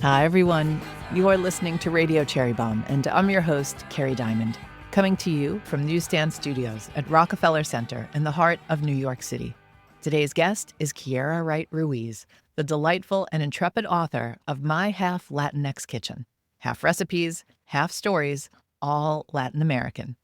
Hi, everyone. You are listening to Radio Cherry Bombe, and I'm your host, Kerry Diamond, coming to you from Newsstand Studios at Rockefeller Center in the heart of New York City. Today's guest is Kiera Wright-Ruiz, the delightful and intrepid author of My Half Latinx Kitchen. Half recipes, half stories, all Latin American.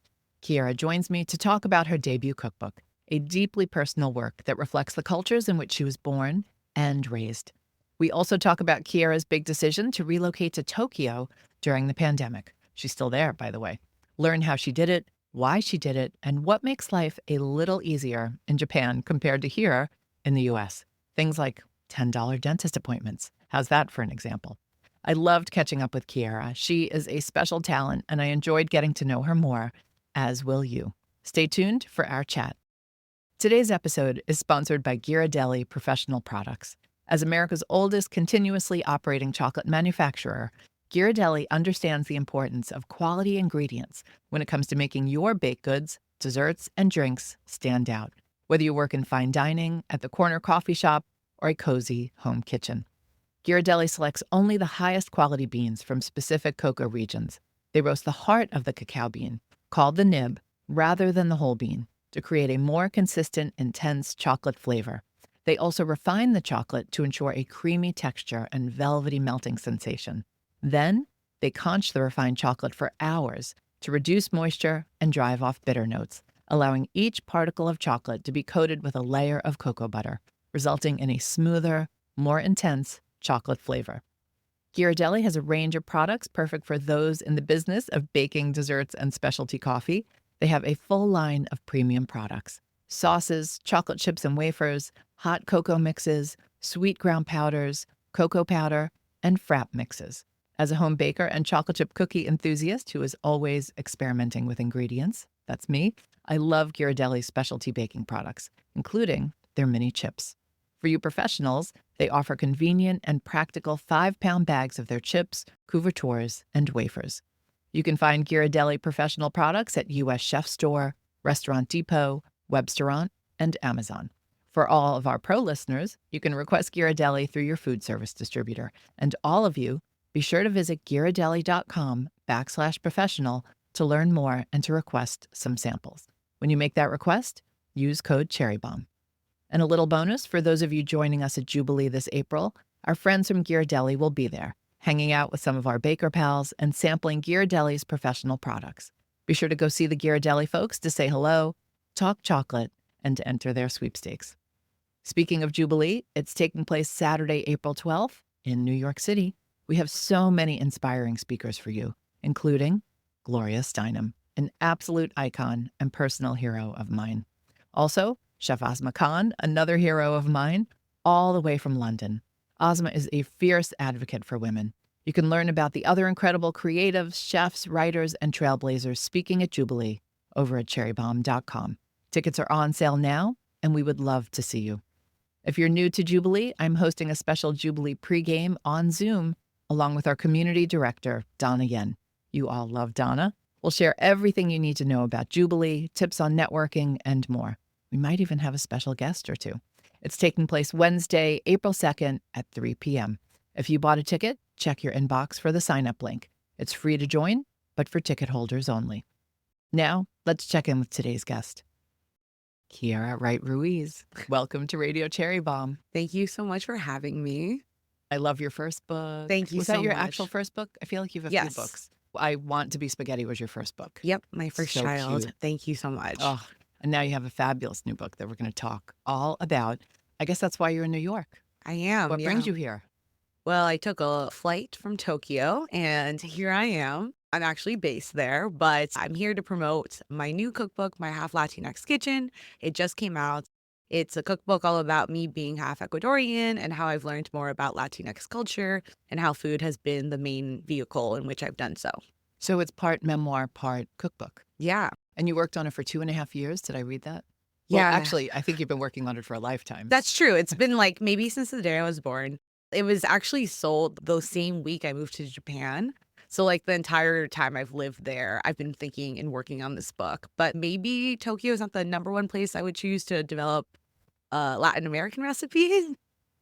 Kiera joins me to talk about her debut cookbook, a deeply personal work that reflects the cultures in which she was born and raised. We also talk about Kiera's big decision to relocate to Tokyo during the pandemic. She's still there, by the way. Learn how she did it, why she did it, and what makes life a little easier in Japan compared to here in the US. Things like $10 dentist appointments. How's that for an example? I loved catching up with Kiera. She is a special talent, and I enjoyed getting to know her more, as will you. Stay tuned for our chat. Today's episode is sponsored by Ghirardelli Professional Products. As America's oldest continuously operating chocolate manufacturer, Ghirardelli understands the importance of quality ingredients when it comes to making your baked goods, desserts, and drinks stand out, whether you work in fine dining, at the corner coffee shop, or a cozy home kitchen. Ghirardelli selects only the highest quality beans from specific cocoa regions. They roast the heart of the cacao bean, called the nib, rather than the whole bean, to create a more consistent, intense chocolate flavor. They also refine the chocolate to ensure a creamy texture and velvety melting sensation. Then, they conch the refined chocolate for hours to reduce moisture and drive off bitter notes, allowing each particle of chocolate to be coated with a layer of cocoa butter, resulting in a smoother, more intense chocolate flavor. Ghirardelli has a range of products perfect for those in the business of baking desserts and specialty coffee. They have a full line of premium products: sauces, chocolate chips and wafers, hot cocoa mixes, sweet ground powders, cocoa powder, and frap mixes. As a home baker and chocolate chip cookie enthusiast who is always experimenting with ingredients, that's me, I love Ghirardelli's specialty baking products, including their mini chips. For you professionals, they offer convenient and practical 5-pound bags of their chips, couvertures, and wafers. You can find Ghirardelli Professional products at U.S. Chef Store, Restaurant Depot, Webstaurant, and Amazon. For all of our pro listeners, you can request Ghirardelli through your food service distributor. And all of you, be sure to visit ghirardelli.com/professional to learn more and to request some samples. When you make that request, use code CHERRYBOMB. And a little bonus for those of you joining us at Jubilee this April, our friends from Ghirardelli will be there, hanging out with some of our baker pals and sampling Ghirardelli's professional products. Be sure to go see the Ghirardelli folks to say hello, talk chocolate, and to enter their sweepstakes. Speaking of Jubilee, it's taking place Saturday, April 12th in New York City. We have so many inspiring speakers for you, including Gloria Steinem, an absolute icon and personal hero of mine. Also, Chef Asma Khan, another hero of mine, all the way from London. Asma is a fierce advocate for women. You can learn about the other incredible creatives, chefs, writers, and trailblazers speaking at Jubilee over at cherrybomb.com. Tickets are on sale now, and we would love to see you. If you're new to Jubilee, I'm hosting a special Jubilee pregame on Zoom, along with our community director, Donna Yen. You all love Donna. We'll share everything you need to know about Jubilee, tips on networking, and more. We might even have a special guest or two. It's taking place Wednesday, April 2nd at 3 p.m. If you bought a ticket, check your inbox for the sign-up link. It's free to join, but for ticket holders only. Now, let's check in with today's guest. Kiera Wright-Ruiz, welcome to Radio Cherry Bombe. Thank you so much for having me. I love your first book. Thank you Was so that your much. actual first book? I feel like you have a Yes. few books. I Want to Be Spaghetti was your first book. Yep, my first So child. cute. Thank you so much. Oh, and now you have a fabulous new book that we're going to talk all about. I guess that's why you're in New York. I am. What brings you here? Well, I took a flight from Tokyo and here I am. I'm actually based there, but I'm here to promote my new cookbook, My Half Latinx Kitchen. It just came out. It's a cookbook all about me being half Ecuadorian and how I've learned more about Latinx culture and how food has been the main vehicle in which I've done so. So it's part memoir, part cookbook. Yeah. And you worked on it for 2.5 years. Did I read that? Well, Yeah. actually, I think you've been working on it for a lifetime. That's true. It's been like maybe since the day I was born. It was actually sold the same week I moved to Japan. So like the entire time I've lived there, I've been thinking and working on this book. But maybe Tokyo is not the number one place I would choose to develop Latin American recipes,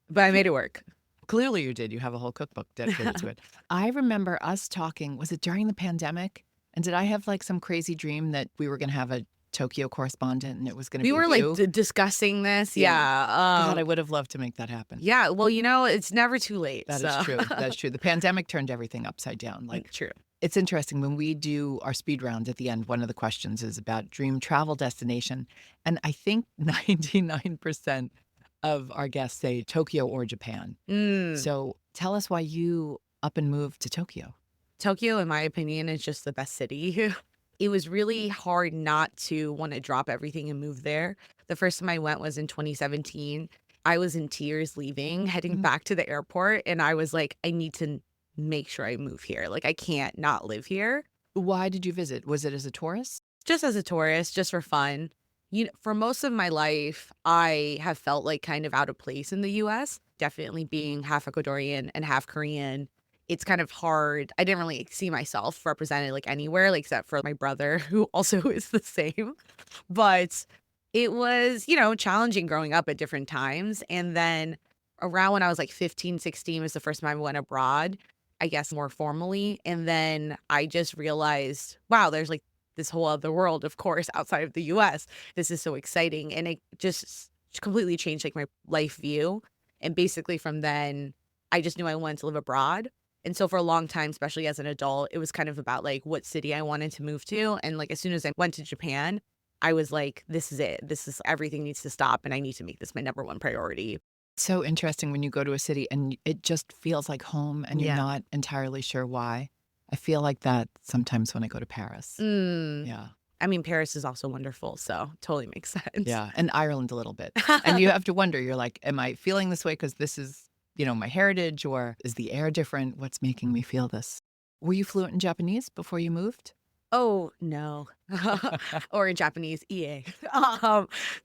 but I made it work. Clearly you did. You have a whole cookbook dedicated to it. I remember us talking, was it during the pandemic? And did I have like some crazy dream that we were going to have a Tokyo correspondent and it was going to We be were like you? discussing this. Yeah. Yeah. God, I would have loved to make that happen. Yeah. Well, it's never too late. That so. is true. That's true. The pandemic turned everything upside down. Like, True. it's interesting when we do our speed round at the end, one of the questions is about dream travel destination. And I think 99% of our guests say Tokyo or Japan. So tell us why you up and moved to Tokyo. Tokyo, in my opinion, is just the best city. It was really hard not to want to drop everything and move there. The first time I went was in 2017. I was in tears leaving, heading back to the airport. And I was like, I need to make sure I move here. Like, I can't not live here. Why did you visit? Was it as a tourist? Just as a tourist, just for fun. For most of my life, I have felt like kind of out of place in the US. Definitely being half Ecuadorian and half Korean. It's kind of hard. I didn't really see myself represented like anywhere, like except for my brother, who also is the same. But it was, challenging growing up at different times. And then around when I was like 15, 16 was the first time I went abroad, I guess more formally. And then I just realized, wow, there's like this whole other world, of course, outside of the US. This is so exciting. And it just completely changed like my life view. And basically from then, I just knew I wanted to live abroad. And so for a long time, especially as an adult, it was kind of about like what city I wanted to move to. And like as soon as I went to Japan, I was like, this is it. This is everything needs to stop. And I need to make this my number one priority. So interesting when you go to a city and it just feels like home and you're not entirely sure why. I feel like that sometimes when I go to Paris. Yeah. I mean, Paris is also wonderful. So totally makes sense. Yeah. And Ireland a little bit. And you have to wonder, you're like, am I feeling this way because this is my heritage, or is the air different? What's making me feel this? Were you fluent in Japanese before you moved? Oh, no. Or in Japanese, ie.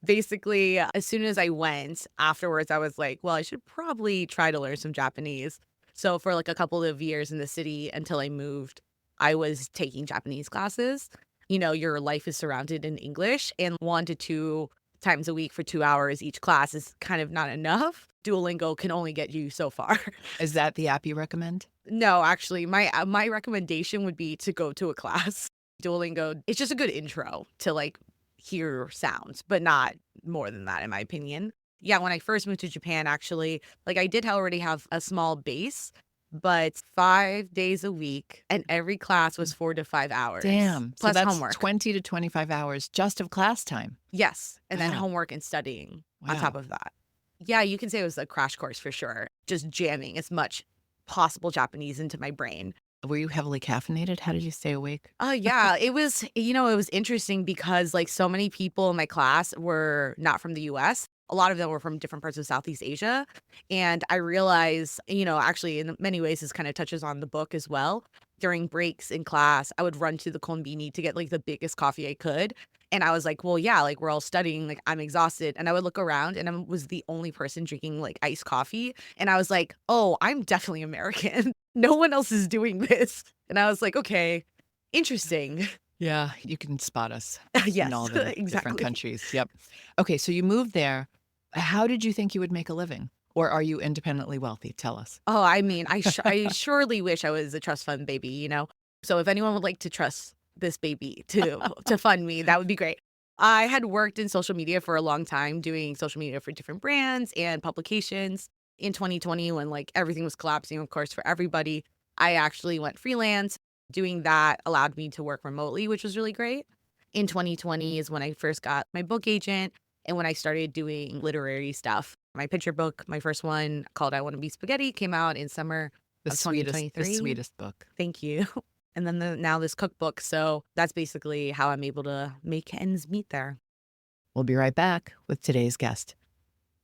Basically, as soon as I went, afterwards, I was like, well, I should probably try to learn some Japanese. So for like a couple of years in the city until I moved, I was taking Japanese classes. Your life is surrounded in English, and 1 to 2 times a week for 2 hours each class is kind of not enough. Duolingo can only get you so far. Is that the app you recommend? No, actually, my recommendation would be to go to a class. Duolingo, it's just a good intro to like hear sounds, but not more than that, in my opinion. Yeah, when I first moved to Japan, actually, like I did already have a small base, but 5 days a week, and every class was 4 to 5 hours. Damn. Plus so that's homework. 20 to 25 hours just of class time. Yes. And then Wow. homework and studying on Wow. top of that. Yeah, you can say it was a crash course for sure. Just jamming as much possible Japanese into my brain. Were you heavily caffeinated? How did you stay awake? Yeah, it was, it was interesting because like so many people in my class were not from the US. A lot of them were from different parts of Southeast Asia. And I realized, actually in many ways this kind of touches on the book as well. During breaks in class, I would run to the konbini to get like the biggest coffee I could. And I was like, well, yeah, like we're all studying, like I'm exhausted. And I would look around and I was the only person drinking like iced coffee. And I was like, oh, I'm definitely American. No one else is doing this. And I was like, okay, interesting. Yeah, you can spot us Yes, in all the different exactly. countries. Yep. Okay, so you moved there. How did you think you would make a living? Or are you independently wealthy? Tell us. Oh, I mean, I surely wish I was a trust fund baby, So if anyone would like to trust this baby to fund me, that would be great. I had worked in social media for a long time, doing social media for different brands and publications. In 2020, when like everything was collapsing, of course, for everybody, I actually went freelance. Doing that allowed me to work remotely, which was really great. In 2020 is when I first got my book agent and when I started doing literary stuff. My picture book, my first one called I Want to Be Spaghetti, came out in summer The of sweetest, 2023. the sweetest book. Thank you. And then now this cookbook. So that's basically how I'm able to make ends meet there. We'll be right back with today's guest.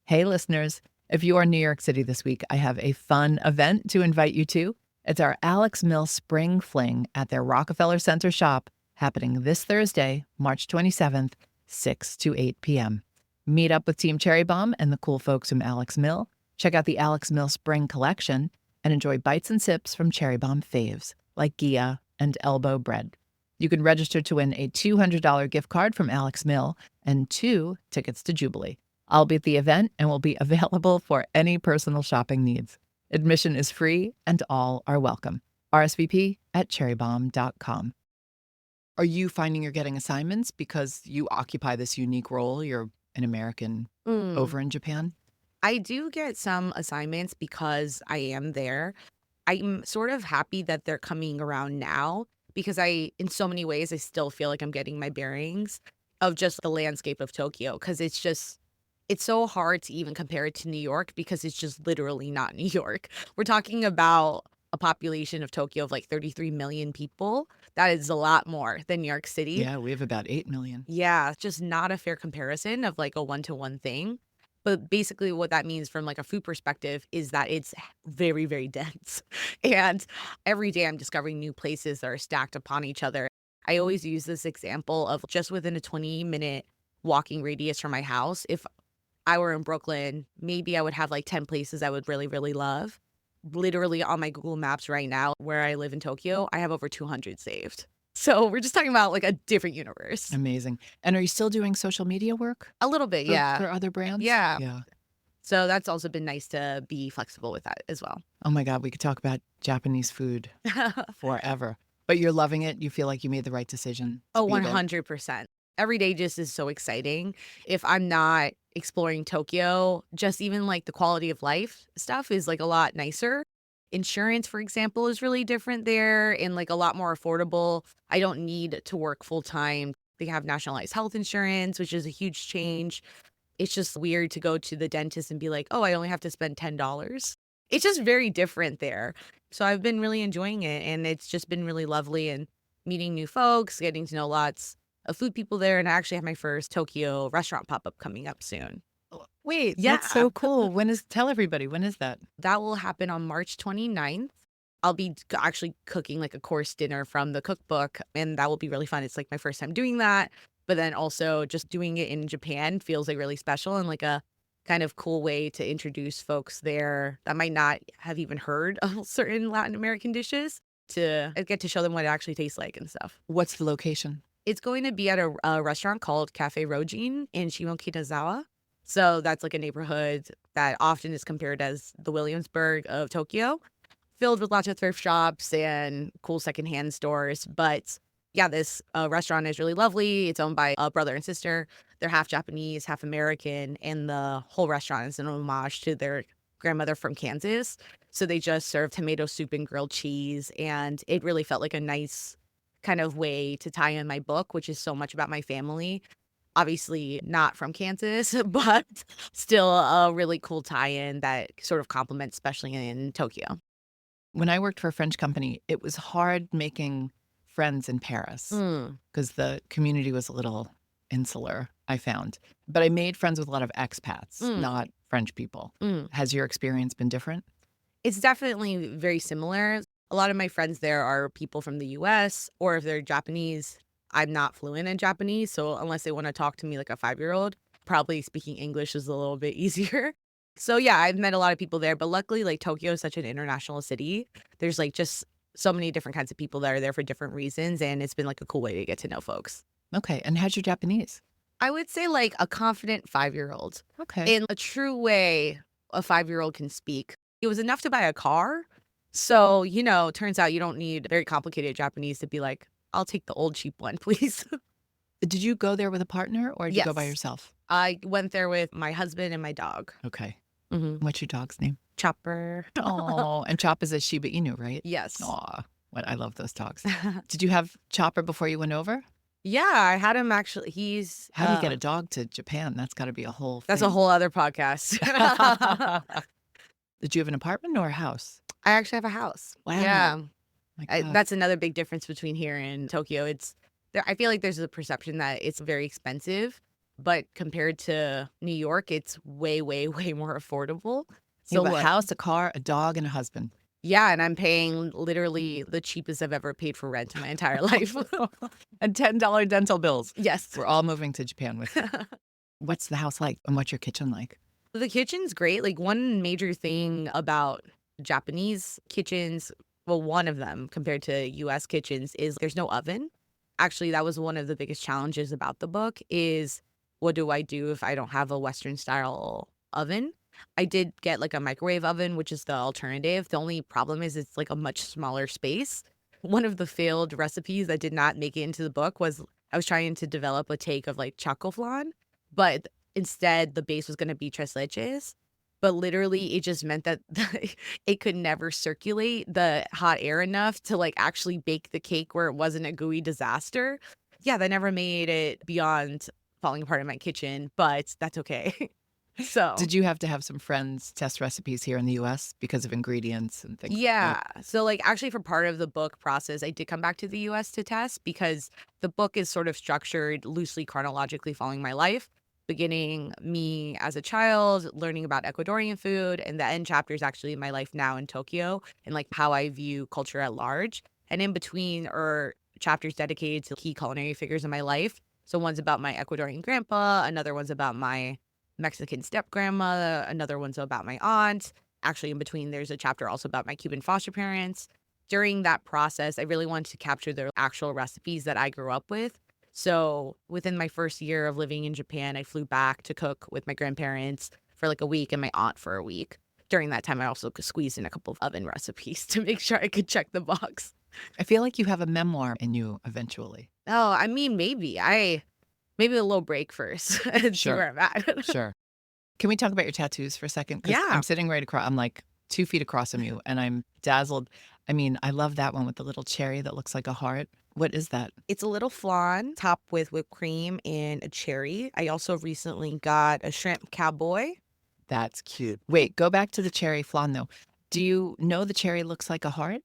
Hey, listeners, if you are in New York City this week, I have a fun event to invite you to. It's our Alex Mill Spring Fling at their Rockefeller Center shop, happening this Thursday, March 27th, 6 to 8 p.m. Meet up with Team Cherry Bombe and the cool folks from Alex Mill, check out the Alex Mill Spring Collection, and enjoy bites and sips from Cherry Bombe faves like Gia and Elbow Bread. You can register to win a $200 gift card from Alex Mill and 2 tickets to Jubilee. I'll be at the event and will be available for any personal shopping needs. Admission is free and all are welcome. RSVP at cherrybomb.com. Are you finding you're getting assignments because you occupy this unique role? You're an American over in Japan? I do get some assignments because I am there. I'm sort of happy that they're coming around now because in so many ways, I still feel like I'm getting my bearings of just the landscape of Tokyo because it's so hard to even compare it to New York because it's just literally not New York. We're talking about a population of Tokyo of like 33 million people. That is a lot more than New York City. Yeah, we have about 8 million. Yeah, just not a fair comparison of like a one-to-one thing. But basically what that means from like a food perspective is that it's very, very dense. And every day I'm discovering new places that are stacked upon each other. I always use this example of just within a 20-minute walking radius from my house. If I were in Brooklyn, maybe I would have like 10 places I would really, really love. Literally on my Google Maps right now, where I live in Tokyo, I have over 200 saved. So we're just talking about like a different universe. Amazing. And are you still doing social media work A little bit, yeah. for other brands? Yeah. Yeah. So that's also been nice to be flexible with that as well. Oh my God, we could talk about Japanese food forever. But you're loving it. You feel like you made the right decision. Oh, to be there. 100%. Every day just is so exciting. If I'm not exploring Tokyo, just even like the quality of life stuff is like a lot nicer. Insurance, for example, is really different there and like a lot more affordable. I don't need to work full time. They have nationalized health insurance, which is a huge change. It's just weird to go to the dentist and be like, oh, I only have to spend $10. It's just very different there. So I've been really enjoying it. And it's just been really lovely and meeting new folks, getting to know lots of food people there. And I actually have my first Tokyo restaurant pop-up coming up soon. Wait, Yeah. that's so cool. Tell everybody, when is that? That will happen on March 29th. I'll be actually cooking like a course dinner from the cookbook, and that will be really fun. It's like my first time doing that, but then also just doing it in Japan feels like really special and like a kind of cool way to introduce folks there that might not have even heard of certain Latin American dishes to get to show them what it actually tastes like and stuff. What's the location? It's going to be at a restaurant called Cafe Rojin in Shimokitazawa. So that's like a neighborhood that often is compared as the Williamsburg of Tokyo, filled with lots of thrift shops and cool secondhand stores. But yeah, this restaurant is really lovely. It's owned by a brother and sister. They're half Japanese, half American, and the whole restaurant is an homage to their grandmother from Kansas. So they just serve tomato soup and grilled cheese, and it really felt like a nice kind of way to tie in my book, which is so much about my family. Obviously not from Kansas, but still a really cool tie-in that sort of complements, especially in Tokyo. When I worked for a French company, it was hard making friends in Paris because the community was a little insular, I found. But I made friends with a lot of expats, not French people. Has your experience been different? It's definitely very similar. A lot of my friends there are people from the US, or if they're Japanese, I'm not fluent in Japanese. So unless they want to talk to me like a 5-year-old, probably speaking English is a little bit easier. So yeah, I've met a lot of people there, but luckily like Tokyo is such an international city. There's like just so many different kinds of people that are there for different reasons. And it's been like a cool way to get to know folks. Okay. And how's your Japanese? I would say like a confident 5-year-old. Okay. In a true way a 5-year-old can speak. It was enough to buy a car. So, turns out you don't need very complicated Japanese to be like, I'll take the old cheap one, please. Did you go there with a partner or did you go by Yes. yourself? I went there with my husband and my dog. Okay. hmm What's your dog's name? Chopper. Oh, and Chop is a Shiba Inu, right? Yes. Aw, I love those dogs. Did you have Chopper before you went over? Yeah, I had him actually. How do you get a dog to Japan? That's got to be a whole thing. That's a whole other podcast. Did you have an apartment or a house? I actually have a house. Wow. Yeah. My God. That's another big difference between here and Tokyo. I feel like there's a perception that it's very expensive, but compared to New York, it's way, way, way more affordable. You have a like, house, a car, a dog, and a husband. yeah, and I'm paying literally the cheapest I've ever paid for rent in my entire life. And $10 dental bills. Yes. We're all moving to Japan with you. What's the house like and what's your kitchen like? The kitchen's great. Like one major thing about Japanese kitchens, well, one of them compared to US kitchens is there's no oven. Actually, that was one of the biggest challenges about the book is what do I do if I don't have a Western style oven? I did get like a microwave oven, which is the alternative. The only problem is it's like a much smaller space. One of the failed recipes that did not make it into the book was I was trying to develop a take of like choco flan, but instead the base was going to be tres leches. But literally, it just meant that it could never circulate the hot air enough to like actually bake the cake where it wasn't a gooey disaster. Yeah, that never made it beyond falling apart in my kitchen, but that's okay. So Did you have to have some friends test recipes here in the US because of ingredients and things like that? yeah. So, like, actually, for part of the book process, I did come back to the US to test because the book is sort of structured loosely chronologically following my life, beginning me as a child, learning about Ecuadorian food, and the end chapter is actually my life now in Tokyo and like how I view culture at large. And in between are chapters dedicated to key culinary figures in my life. So, one's about my Ecuadorian grandpa, another one's about my Mexican step grandma, another one's about my aunt. Actually, in between, there's a chapter also about my Cuban foster parents. During that process, I really wanted to capture the actual recipes that I grew up with. So within my first year of living in Japan, I flew back to cook with my grandparents for like a week and my aunt for a week. During that time, I also squeezed in a couple of oven recipes to make sure I could check the box. I feel like you have a memoir in you eventually. Oh, I mean, maybe a little break first and see Sure. where I'm at. Sure. Can we talk about your tattoos for a second? Because Yeah. I'm sitting right across, I'm like 2 feet across from you and I'm dazzled. I mean, I love that one with the little cherry that looks like a heart. What is that? It's a little flan topped with whipped cream and a cherry. I also recently got a shrimp cowboy. That's cute. Wait, go back to the cherry flan though. Do you know the cherry looks like a heart?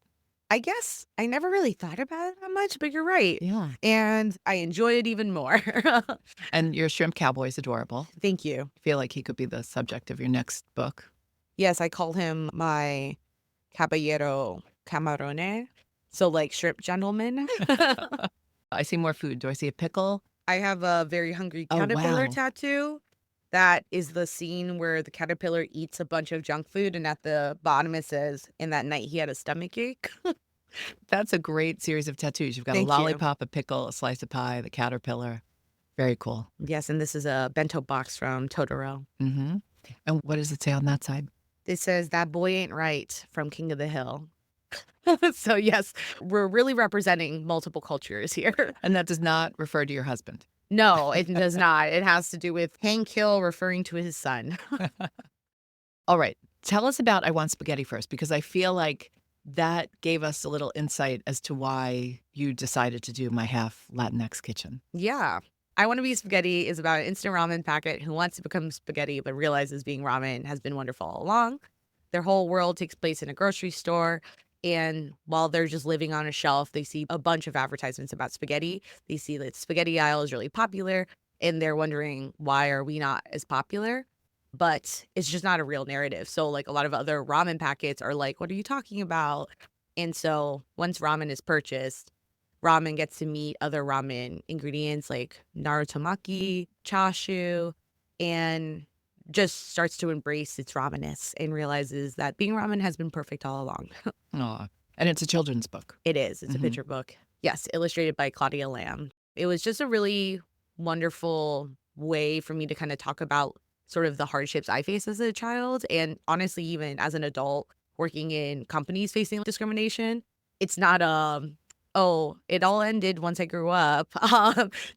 I guess I never really thought about it that much, but you're right. Yeah. And I enjoy it even more. And your shrimp cowboy is adorable. Thank you. I feel like he could be the subject of your next book. Yes, I call him my caballero camarone. So like shrimp gentleman. I see more food. Do I see a pickle? I have a very hungry Oh, caterpillar wow. tattoo. That is the scene where the caterpillar eats a bunch of junk food, and at the bottom it says, "In that night he had a stomach ache." That's a great series of tattoos. You've got a Thank you. lollipop, a pickle, a slice of pie, the caterpillar. Very cool. Yes, and this is a bento box from Totoro. Mm-hmm. And what does it say on that side? It says, "That boy ain't right" from King of the Hill. So yes, we're really representing multiple cultures here. And that does not refer to your husband. No, it does not. It has to do with Hank Hill referring to his son. All right. Tell us about I Want Spaghetti first, because I feel like that gave us a little insight as to why you decided to do My Half Latinx Kitchen. Yeah. I Want to Be Spaghetti is about an instant ramen packet who wants to become spaghetti but realizes being ramen has been wonderful all along. Their whole world takes place in a grocery store. And while they're just living on a shelf, they see a bunch of advertisements about spaghetti. They see that spaghetti aisle is really popular, and they're wondering, why are we not as popular? But it's just not a real narrative. So, like, a lot of other ramen packets are like, what are you talking about? And so once ramen is purchased, ramen gets to meet other ramen ingredients like narutomaki, chashu, and just starts to embrace its ramenness and realizes that being ramen has been perfect all along. Aw. And it's a children's book. It is. It's a Mhm. picture book. Yes, illustrated by Claudia Lamb. It was just a really wonderful way for me to kind of talk about sort of the hardships I faced as a child and honestly even as an adult working in companies facing discrimination. It's not oh, it all ended once I grew up.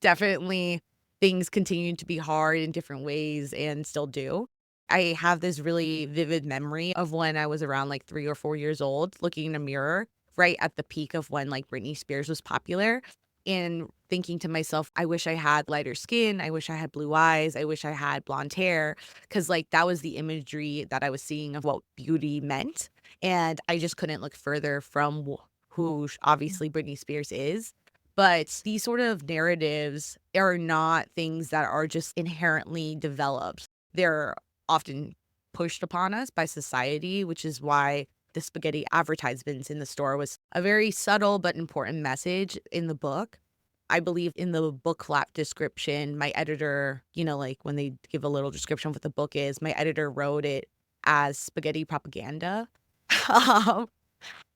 Definitely things continue to be hard in different ways and still do. I have this really vivid memory of when I was around like 3 or 4 years old, looking in a mirror right at the peak of when like Britney Spears was popular and thinking to myself, I wish I had lighter skin. I wish I had blue eyes. I wish I had blonde hair. Cause like that was the imagery that I was seeing of what beauty meant. And I just couldn't look further from who obviously Britney Spears is. But these sort of narratives are not things that are just inherently developed. They're often pushed upon us by society, which is why the spaghetti advertisements in the store was a very subtle but important message in the book. I believe in the book flap description, my editor, like when they give a little description of what the book is, my editor wrote it as spaghetti propaganda. Um,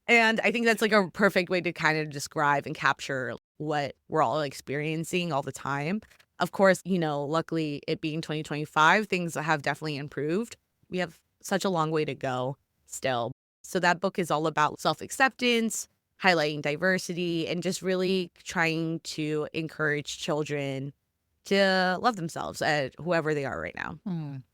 and I think that's like a perfect way to kind of describe and capture what we're all experiencing all the time. Of course, luckily it being 2025, things have definitely improved. We have such a long way to go still. So that book is all about self-acceptance, highlighting diversity, and just really trying to encourage children to love themselves at whoever they are right now.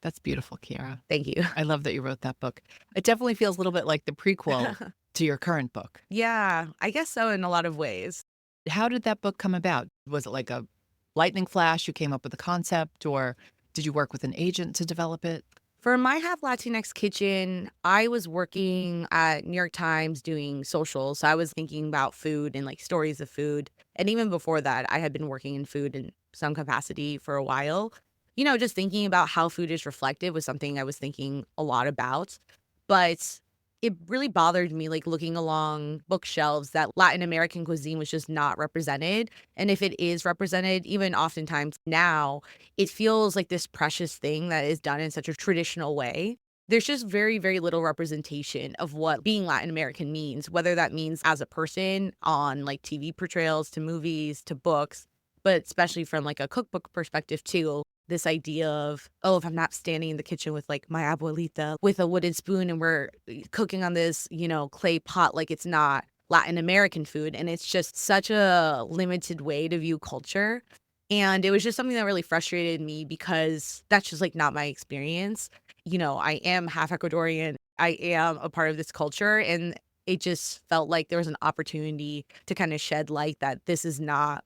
That's beautiful, Kiera. Thank you. I love that you wrote that book. It definitely feels a little bit like the prequel to your current book. Yeah, I guess so in a lot of ways. How did that book come about? Was it like a lightning flash? You came up with a concept, or did you work with an agent to develop it? For my half Latinx Kitchen, I was working at New York Times doing socials. So I was thinking about food and like stories of food. And even before that, I had been working in food in some capacity for a while. Just thinking about how food is reflected was something I was thinking a lot about. But it really bothered me, like looking along bookshelves, that Latin American cuisine was just not represented. And if it is represented, even oftentimes now, it feels like this precious thing that is done in such a traditional way. There's just very, very little representation of what being Latin American means, whether that means as a person on like TV portrayals to movies to books, but especially from like a cookbook perspective too. This idea of, oh, if I'm not standing in the kitchen with like my abuelita with a wooden spoon and we're cooking on this, clay pot, like it's not Latin American food. And it's just such a limited way to view culture. And it was just something that really frustrated me because that's just like not my experience. I am half Ecuadorian. I am a part of this culture. And it just felt like there was an opportunity to kind of shed light that this is not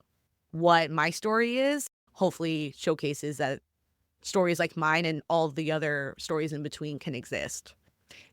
what my story is. Hopefully showcases that stories like mine and all the other stories in between can exist.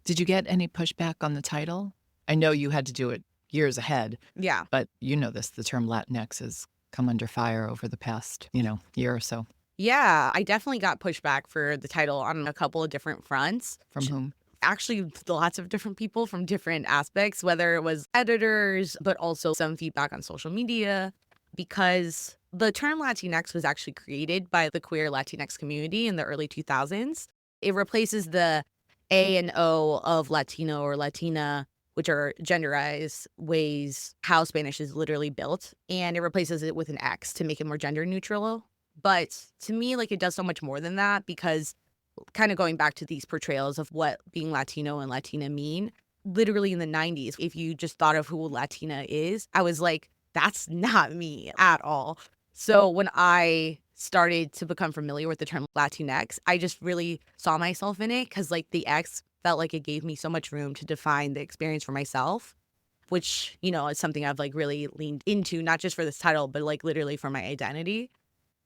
Did you get any pushback on the title? I know you had to do it years ahead. Yeah. But you know this, the term Latinx has come under fire over the past, year or so. Yeah, I definitely got pushback for the title on a couple of different fronts. From whom? Actually, lots of different people from different aspects, whether it was editors, but also some feedback on social media, because the term Latinx was actually created by the queer Latinx community in the early 2000s. It replaces the A and O of Latino or Latina, which are genderized ways how Spanish is literally built, and it replaces it with an X to make it more gender neutral. But to me, like, it does so much more than that, because kind of going back to these portrayals of what being Latino and Latina mean, literally in the 90s, if you just thought of who Latina is, I was like, that's not me at all. So when I started to become familiar with the term Latinx, I just really saw myself in it, because like the X felt like it gave me so much room to define the experience for myself, which, is something I've like really leaned into, not just for this title, but like literally for my identity.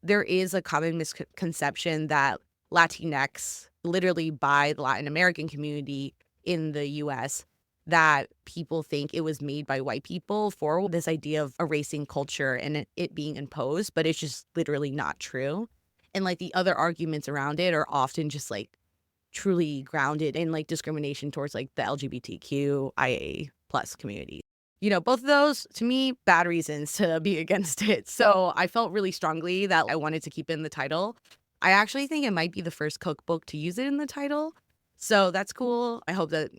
There is a common misconception that Latinx, literally by the Latin American community in the US, that people think it was made by white people for this idea of erasing culture and it being imposed, but it's just literally not true. And like the other arguments around it are often just like truly grounded in like discrimination towards like the LGBTQIA plus community. Both of those, to me, bad reasons to be against it. So I felt really strongly that I wanted to keep it in the title. I actually think it might be the first cookbook to use it in the title. So that's cool. I hope that,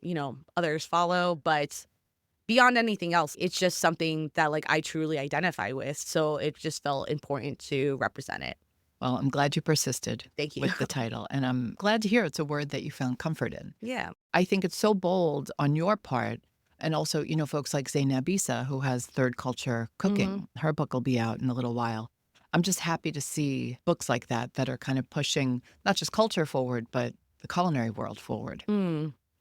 others follow. But beyond anything else, it's just something that like I truly identify with. So it just felt important to represent it. Well, I'm glad you persisted Thank you. with the title. And I'm glad to hear it's a word that you found comfort in. Yeah. I think it's so bold on your part. And also, folks like Zainab Issa, who has Third Culture Cooking. Her book will be out in a little while. I'm just happy to see books like that are kind of pushing not just culture forward, but the culinary world forward.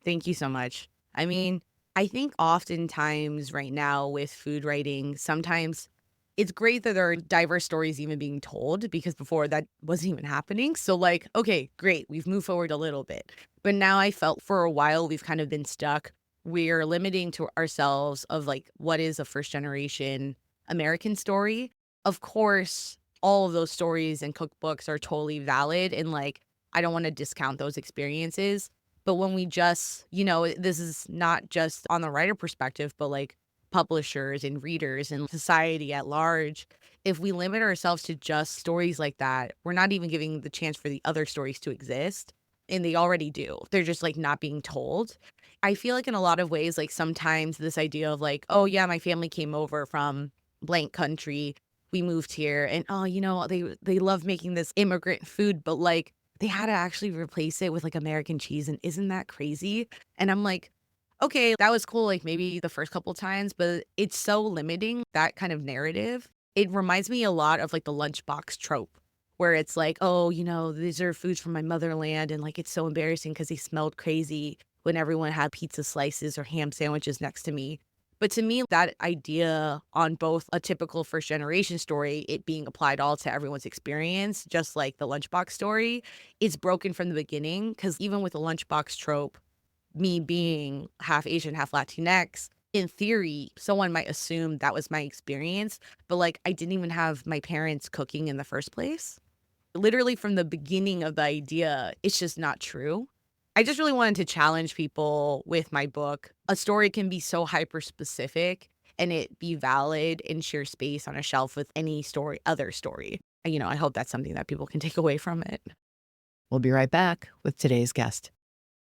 Thank you so much. I mean, I think oftentimes right now with food writing, sometimes it's great that there are diverse stories even being told, because before that wasn't even happening. So like, okay, great, we've moved forward a little bit. But now I felt for a while we've kind of been stuck. We're limiting to ourselves of like, what is a first generation American story? Of course, all of those stories and cookbooks are totally valid. And like, I don't want to discount those experiences. But when we just, this is not just on the writer perspective, but like publishers and readers and society at large, if we limit ourselves to just stories like that, we're not even giving the chance for the other stories to exist. And they already do. They're just like not being told. I feel like in a lot of ways, like sometimes this idea of like, oh yeah, my family came over from blank country, we moved here, and oh, they love making this immigrant food, but like they had to actually replace it with like American cheese. And isn't that crazy? And I'm like, okay, that was cool, like maybe the first couple times, but it's so limiting, that kind of narrative. It reminds me a lot of like the lunchbox trope, where it's like, oh, these are foods from my motherland. And like, it's so embarrassing because they smelled crazy when everyone had pizza slices or ham sandwiches next to me. But to me, that idea on both a typical first generation story, it being applied all to everyone's experience, just like the lunchbox story, is broken from the beginning. Because even with the lunchbox trope, me being half Asian, half Latinx, in theory, someone might assume that was my experience, but like I didn't even have my parents cooking in the first place. Literally from the beginning of the idea, it's just not true. I just really wanted to challenge people with my book. A story can be so hyper specific and it be valid and share space on a shelf with any other story. I hope that's something that people can take away from it. We'll be right back with today's guest.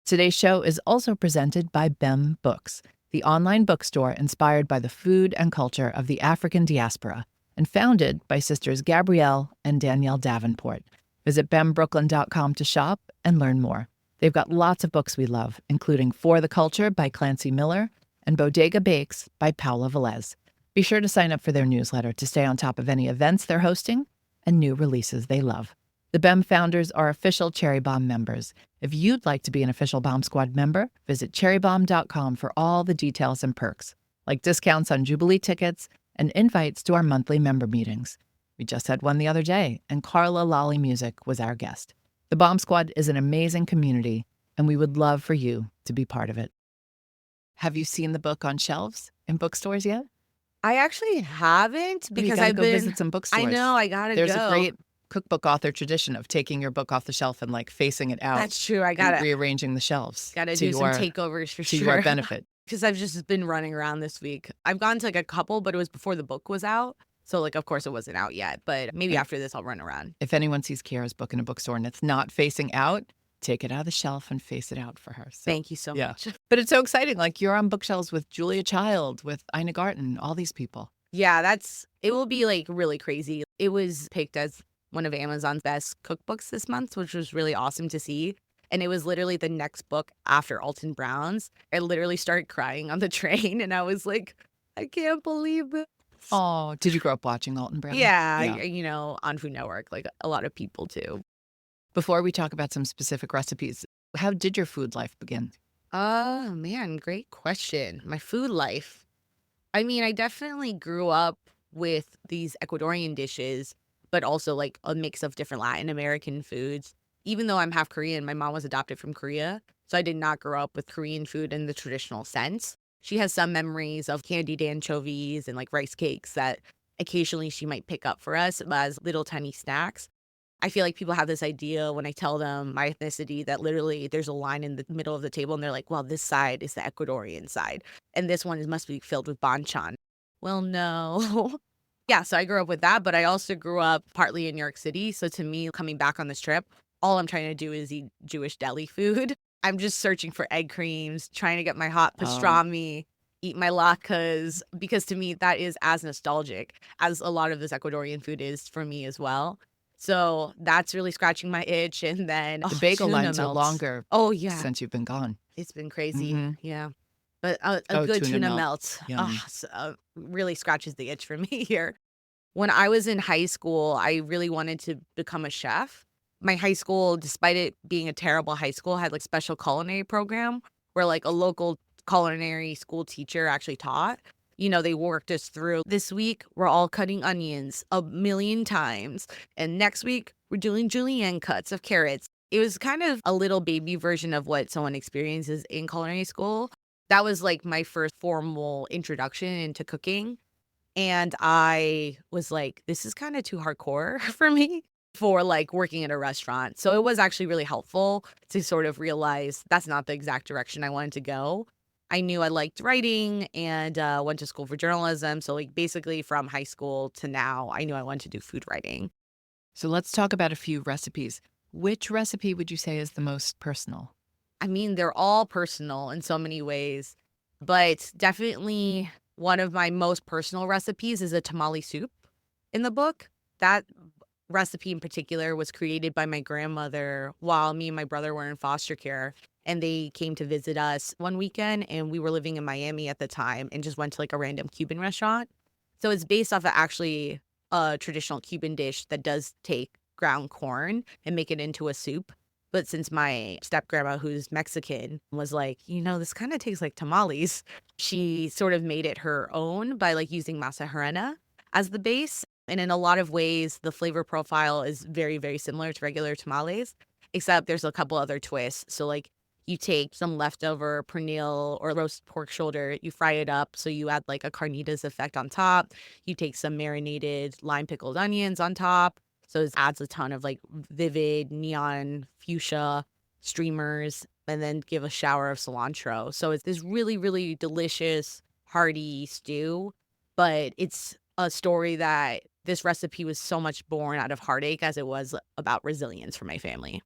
Today's show is also presented by Bombe Books, the online bookstore inspired by the food and culture of the African diaspora and founded by sisters Gabrielle and Danielle Davenport. Visit bembrooklyn.com to shop and learn more. They've got lots of books we love, including For the Culture by Clancy Miller and Bodega Bakes by Paula Velez. Be sure to sign up for their newsletter to stay on top of any events they're hosting and new releases they love. The BEM founders are official Cherry Bombe members. If you'd like to be an official Bombe Squad member, visit cherrybombe.com for all the details and perks, like discounts on Jubilee tickets and invites to our monthly member meetings. We just had one the other day, and Carla Lolly Music was our guest. The Bombe Squad is an amazing community, and we would love for you to be part of it. Have you seen the book on shelves in bookstores yet? I actually haven't because I've been visit some bookstores. I know, I gotta There's go. a great cookbook author tradition of taking your book off the shelf and like facing it out. That's true. I and gotta rearranging the shelves. do some takeovers for to sure. your benefit. Because I've just been running around this week. I've gone to like a couple, but it was before the book was out. So like, of course it wasn't out yet, but maybe after this I'll run around. If anyone sees Kiera's book in a bookstore and it's not facing out, take it out of the shelf and face it out for her. So, thank you so much. But it's so exciting. Like you're on bookshelves with Julia Child, with Ina Garten, all these people. Yeah, it will be like really crazy. It was picked as one of Amazon's best cookbooks this month, which was really awesome to see. And it was literally the next book after Alton Brown's. I literally started crying on the train and I was like, I can't believe it. Oh, did you grow up watching Alton Brown? Yeah, on Food Network, like a lot of people do. Before we talk about some specific recipes, how did your food life begin? Oh, man, great question. My food life. I mean, I definitely grew up with these Ecuadorian dishes, but also like a mix of different Latin American foods. Even though I'm half Korean, my mom was adopted from Korea, so I did not grow up with Korean food in the traditional sense. She has some memories of candied anchovies and like rice cakes that occasionally she might pick up for us as little tiny snacks. I feel like people have this idea when I tell them my ethnicity that literally there's a line in the middle of the table and they're like, well, this side is the Ecuadorian side and this one must be filled with banchan. Well, no. Yeah, so I grew up with that, but I also grew up partly in New York City. So to me, coming back on this trip, all I'm trying to do is eat Jewish deli food. I'm just searching for egg creams, trying to get my hot pastrami, eat my latkes, because to me, that is as nostalgic as a lot of this Ecuadorian food is for me as well. So that's really scratching my itch. And then The bagel tuna lines are melts. longer Oh, yeah. since you've been gone. It's been crazy. Mhm. Yeah. But a good tuna tuna melt. melt Yum. really scratches the itch for me here. When I was in high school, I really wanted to become a chef. My high school, despite it being a terrible high school, had like special culinary program where like a local culinary school teacher actually taught. They worked us through. This week, we're all cutting onions 1,000,000 times. And next week, we're doing julienne cuts of carrots. It was kind of a little baby version of what someone experiences in culinary school. That was like my first formal introduction into cooking. And I was like, this is kind of too hardcore for me for like working at a restaurant. So it was actually really helpful to sort of realize that's not the exact direction I wanted to go. I knew I liked writing and went to school for journalism. So like basically from high school to now, I knew I wanted to do food writing. So let's talk about a few recipes. Which recipe would you say is the most personal? I mean, they're all personal in so many ways, but definitely one of my most personal recipes is a tamale soup in the book. That recipe in particular was created by my grandmother while me and my brother were in foster care. And they came to visit us one weekend, and we were living in Miami at the time and just went to like a random Cuban restaurant. So it's based off of actually a traditional Cuban dish that does take ground corn and make it into a soup. But since my step grandma, who's Mexican, was like, this kind of tastes like tamales, she sort of made it her own by like using masa harina as the base. And in a lot of ways, the flavor profile is very, very similar to regular tamales, except there's a couple other twists. So like you take some leftover pernil or roast pork shoulder, you fry it up. So you add like a carnitas effect on top. You take some marinated lime pickled onions on top. So it adds a ton of like vivid neon fuchsia streamers, and then give a shower of cilantro. So it's this really, really delicious, hearty stew. But it's a story that this recipe was so much born out of heartache as it was about resilience for my family.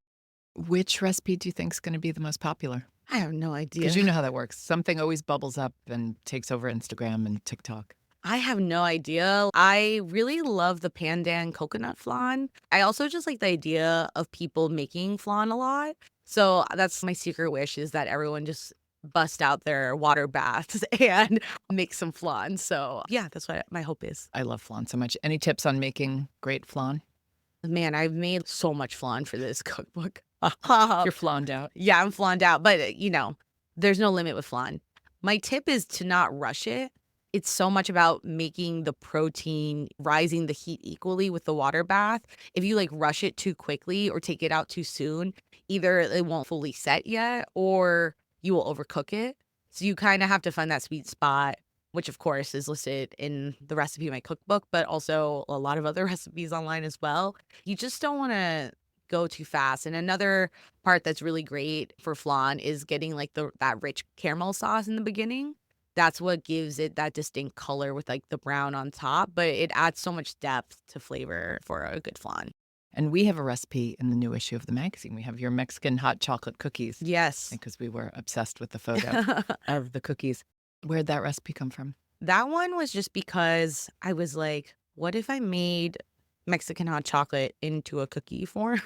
Which recipe do you think is going to be the most popular? I have no idea. Because you know how that works. Something always bubbles up and takes over Instagram and TikTok. I have no idea. I really love the pandan coconut flan. I also just like the idea of people making flan a lot. So that's my secret wish, is that everyone just bust out their water baths and make some flan. So yeah, that's what my hope is. I love flan so much. Any tips on making great flan? Man, I've made so much flan for this cookbook. You're flaned out. Yeah, I'm flaned out, but there's no limit with flan. My tip is to not rush it. It's so much about making the protein, rising the heat equally with the water bath. If you like rush it too quickly or take it out too soon, either it won't fully set yet or you will overcook it. So you kind of have to find that sweet spot, which of course is listed in the recipe of my cookbook, but also a lot of other recipes online as well. You just don't want to go too fast. And another part that's really great for flan is getting like that rich caramel sauce in the beginning. That's what gives it that distinct color with like the brown on top, but it adds so much depth to flavor for a good flan. And we have a recipe in the new issue of the magazine. We have your Mexican hot chocolate cookies. Yes. Because we were obsessed with the photo of the cookies. Where'd that recipe come from? That one was just because I was like, what if I made Mexican hot chocolate into a cookie form?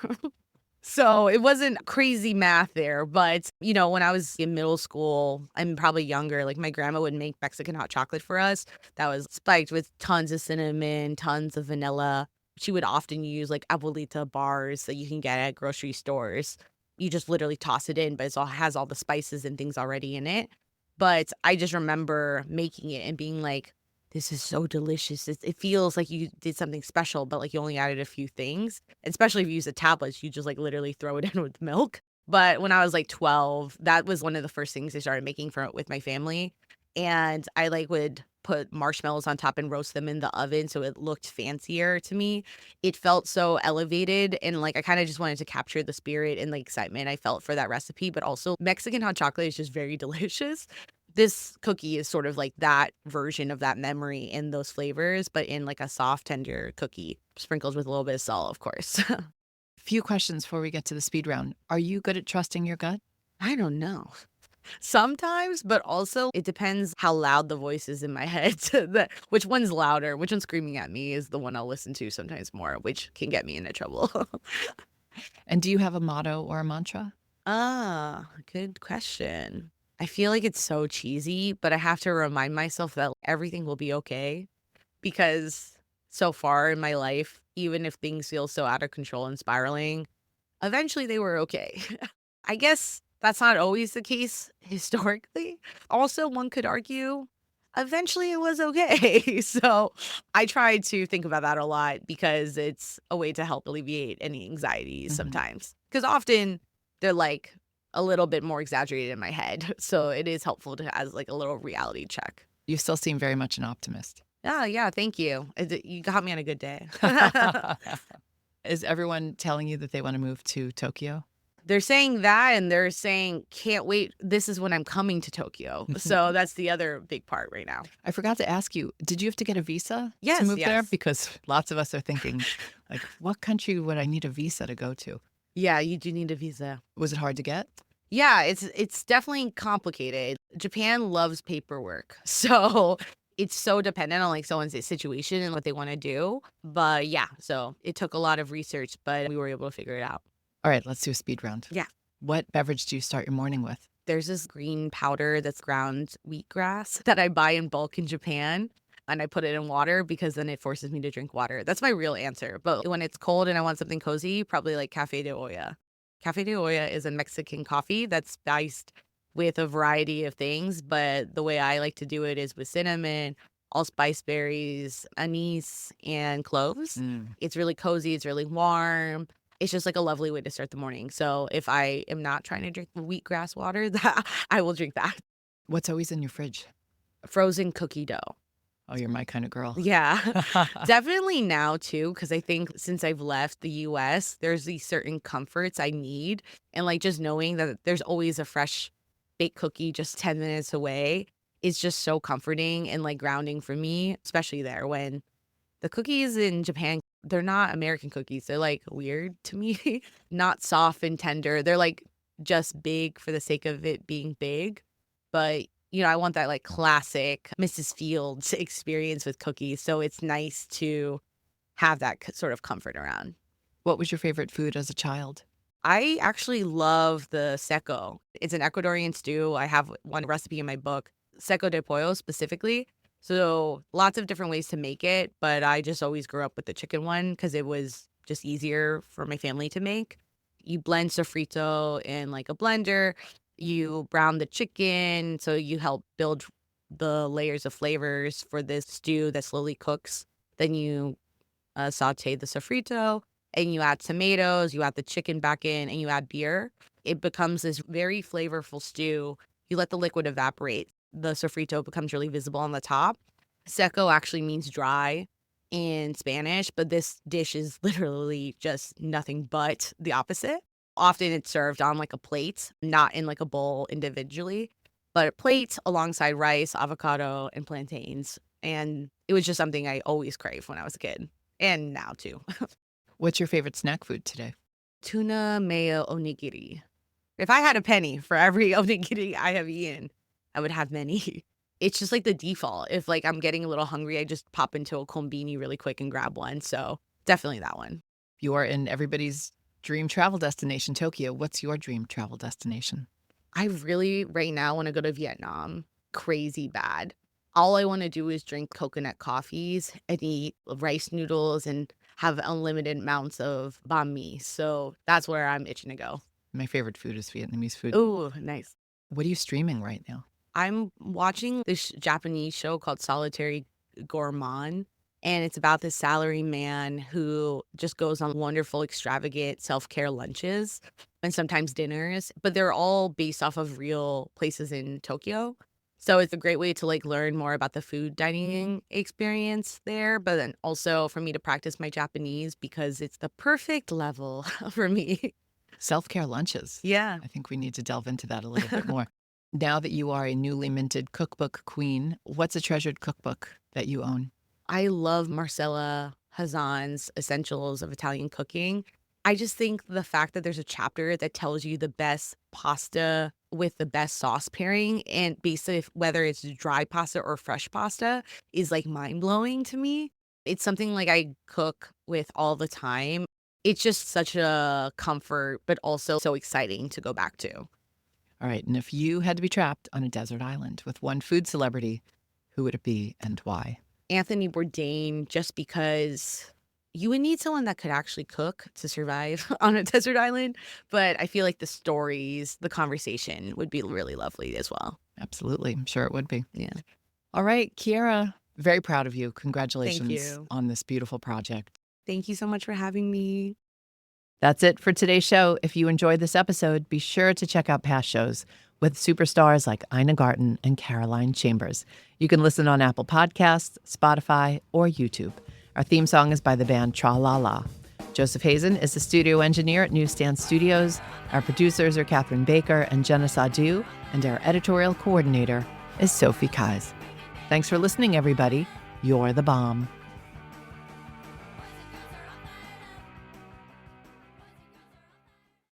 So it wasn't crazy math there, but when I was in middle school, I'm probably younger, like my grandma would make Mexican hot chocolate for us that was spiked with tons of cinnamon, tons of vanilla. She would often use like abuelita bars that you can get at grocery stores. You just literally toss it in, but it has all the spices and things already in it. But I just remember making it and being like, this is so delicious. It feels like you did something special, but like you only added a few things. Especially if you use the tablets, you just like literally throw it in with milk. But when I was like 12, that was one of the first things I started making with my family. And I like would put marshmallows on top and roast them in the oven so it looked fancier to me. It felt so elevated, and like I kind of just wanted to capture the spirit and the excitement I felt for that recipe. But also Mexican hot chocolate is just very delicious. This cookie is sort of like that version of that memory and those flavors, but in like a soft, tender cookie, sprinkled with a little bit of salt, of course. Few questions before we get to the speed round. Are you good at trusting your gut? I don't know. Sometimes, but also it depends how loud the voice is in my head. Which one's louder, which one's screaming at me is the one I'll listen to sometimes more, which can get me into trouble. And do you have a motto or a mantra? Good question. I feel like it's so cheesy, but I have to remind myself that everything will be okay, because so far in my life, even if things feel so out of control and spiraling, eventually they were okay. I guess that's not always the case historically. Also, one could argue eventually it was okay. So I try to think about that a lot because it's a way to help alleviate any anxieties sometimes. Because often they're like a little bit more exaggerated in my head. So it is helpful to as like a little reality check. You still seem very much an optimist. Yeah, thank you. You got me on a good day. Is everyone telling you that they want to move to Tokyo? They're saying that, and they're saying, can't wait. This is when I'm coming to Tokyo. So that's the other big part right now. I forgot to ask you, did you have to get a visa Yes, to move there? yes. Because lots of us are thinking, like, what country would I need a visa to go to? Yeah, you do need a visa. Was it hard to get? Yeah, it's definitely complicated. Japan loves paperwork. So It's so dependent on like someone's situation and what they want to do. But yeah, so it took a lot of research, but we were able to figure it out. All right, let's do a speed round. Yeah. What beverage do you start your morning with? There's this green powder that's ground wheatgrass that I buy in bulk in Japan. And I put it in water because then it forces me to drink water. That's my real answer. But when it's cold and I want something cozy, probably like Cafe de Olla. Cafe de Olla is a Mexican coffee that's spiced with a variety of things. But the way I like to do it is with cinnamon, allspice berries, anise, and cloves. It's really cozy. It's really warm. It's just like a lovely way to start the morning. So if I am not trying to drink wheatgrass water, I will drink that. What's always in your fridge? Frozen cookie dough. Oh, you're my kind of girl. Yeah, definitely now too, because I think since I've left the US, there's these certain comforts I need. And like just knowing that there's always a fresh baked cookie just 10 minutes away is just so comforting and like grounding for me, especially there when the cookies in Japan, they're not American cookies. They're like weird to me, not soft and tender. They're like just big for the sake of it being big. But I want that like classic Mrs. Fields experience with cookies. So it's nice to have that sort of comfort around. What was your favorite food as a child? I actually love the seco. It's an Ecuadorian stew. I have one recipe in my book, seco de pollo specifically. So lots of different ways to make it, but I just always grew up with the chicken one because it was just easier for my family to make. You blend sofrito in like a blender. You brown the chicken, so you help build the layers of flavors for this stew that slowly cooks. Then you saute the sofrito, and you add tomatoes, you add the chicken back in, and you add beer. It becomes this very flavorful stew. You let the liquid evaporate. The sofrito becomes really visible on the top. Seco actually means dry in Spanish, but this dish is literally just nothing but the opposite. Often it's served on like a plate, not in like a bowl individually, but a plate alongside rice, avocado, and plantains. And it was just something I always craved when I was a kid, and now too. What's your favorite snack food today? Tuna mayo onigiri. If I had a penny for every onigiri I have eaten, I would have many. It's just like the default. If like I'm getting a little hungry, I just pop into a kombini really quick and grab one. So definitely that one. You are in everybody's dream travel destination, Tokyo. What's your dream travel destination? I really right now want to go to Vietnam. Crazy bad. All I want to do is drink coconut coffees and eat rice noodles and have unlimited amounts of banh mi. So that's where I'm itching to go. My favorite food is Vietnamese food. Ooh, nice. What are you streaming right now? I'm watching this Japanese show called Solitary Gourmand. And it's about this salary man who just goes on wonderful, extravagant self-care lunches and sometimes dinners. But they're all based off of real places in Tokyo. So it's a great way to like learn more about the food dining experience there. But then also for me to practice my Japanese because it's the perfect level for me. Self-care lunches. Yeah. I think we need to delve into that a little bit more. Now that you are a newly minted cookbook queen, what's a treasured cookbook that you own? I love Marcella Hazan's Essentials of Italian Cooking. I just think the fact that there's a chapter that tells you the best pasta with the best sauce pairing and basically whether it's dry pasta or fresh pasta is like mind-blowing to me. It's something like I cook with all the time. It's just such a comfort, but also so exciting to go back to. All right. And if you had to be trapped on a desert island with one food celebrity, who would it be and why? Anthony Bourdain, just because you would need someone that could actually cook to survive on a desert island. But I feel like the stories, the conversation would be really lovely as well. Absolutely. I'm sure it would be. Yeah. All right, Kiera, very proud of you. Congratulations you. on this beautiful project. Thank you so much for having me. That's it for today's show. If you enjoyed this episode, be sure to check out past shows with superstars like Ina Garten and Caroline Chambers. You can listen on Apple Podcasts, Spotify, or YouTube. Our theme song is by the band Tra La La. Joseph Hazen is the studio engineer at Newsstand Studios. Our producers are Catherine Baker and Jenna Sadu, and our editorial coordinator is Sophie Kais. Thanks for listening, everybody. You're the bomb.